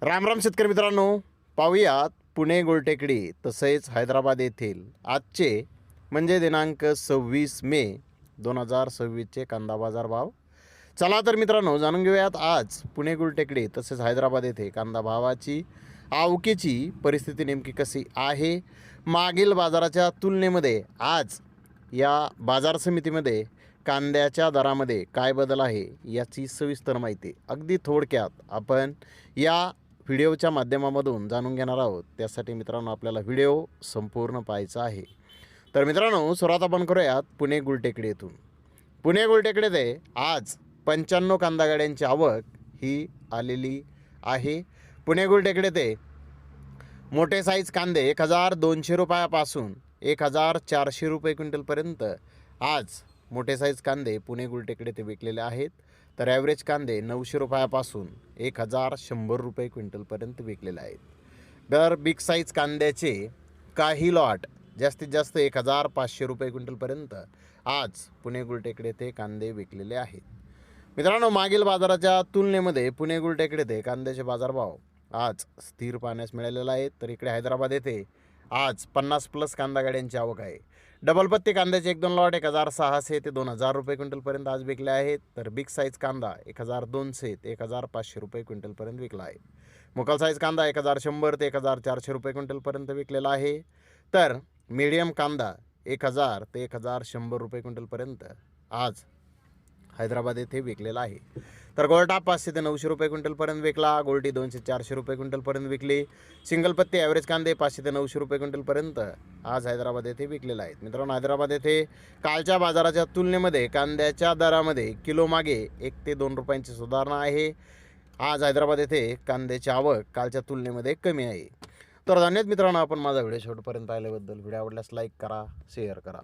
रामराम शेतकरी मित्रांनो, पाहूयात पुणे गुलटेकडी तसेच हैदराबाद येथील आजचे म्हणजे दिनांक 26 मे 2026चे कांदा बाजार भाव. चला तर मित्रांनो, जाणून घेऊयात आज पुणे गुलटेकडी तसेच हैदराबाद येथे कांदा भावाची आवकेची परिस्थिती नेमकी कशी आहे. मागील बाजाराच्या तुलनेमध्ये आज या बाजार समितीमध्ये कांद्याच्या दरामध्ये काय बदल आहे याची सविस्तर माहिती अगदी थोडक्यात आपण या व्हिडिओच्या माध्यमामधून जाणून घेणार आहोत. त्यासाठी मित्रांनो आपल्याला व्हिडिओ संपूर्ण पाहायचा आहे. तर मित्रांनो, सुरुवात आपण करूयात पुणे गुलटेकडी येथून. पुणे गुलटेकडी ते आज 95 कांदा गाड्यांची आवक ही आलेली आहे. पुणे गुलटेकडी ते मोठे साईज कांदे 1200 रुपयापासून 1400 रुपये क्विंटलपर्यंत आज मोठे साईज कांदे पुणे गुलटेकडी ते विकलेले आहेत. तर ॲव्हरेज कांदे 900 रुपयापासून 1100 रुपये क्विंटलपर्यंत विकलेले आहेत. तर बिग साईज कांद्याचे काही लॉट जास्तीत जास्त 1500 रुपये क्विंटलपर्यंत आज पुणे गुलटेकडी ते कांदे विकलेले आहेत. मित्रांनो, मागील बाजाराच्या तुलनेमध्ये पुणे गुलटेकडी ते कांद्याचे बाजारभाव आज स्थिर पाहण्यास मिळालेला आहे. तर इकडे हैदराबाद येथे आज 50+ कांदा गाड्यांची आवक आहे. डबल पत्ती कांद्याचे 1-2 लॉट 1600 ते 2000 रुपये क्विंटलपर्यंत आज विकले आहेत. तर बिग साईज कांदा 1200 ते 1500 रुपये क्विंटलपर्यंत विकला आहे. मुकल साईज कांदा 1100 ते 1400 रुपये क्विंटलपर्यंत विकलेला आहे. तर मीडियम कांदा 1000 ते 1100 रुपये क्विंटलपर्यंत आज हैदराबाद येथे विकलेला आहे. तर गोल्टा 500 ते 900 रुपये क्विंटलपर्यंत विकला. गोल्टी 200-400 रुपये क्विंटलपर्यंत विकली. सिंगल पत्ती ॲव्हरेज कांदे 500 ते 900 रुपये क्विंटलपर्यंत आज हैदराबाद येथे विकलेला आहेत. मित्रांनो, हैदराबाद येथे कालच्या बाजाराच्या तुलनेमध्ये कांद्याच्या दरामध्ये किलो मागे 1 ते 2 रुपयांची सुधारणा आहे. आज हैदराबाद येथे कांद्याची आवक कालच्या तुलनेमध्ये कमी आहे. तर धन्यवाद मित्रांनो, आपण माझा व्हिडिओ शेवटपर्यंत पाहिल्याबद्दल. व्हिडिओ आवडल्यास लाईक करा, शेअर करा.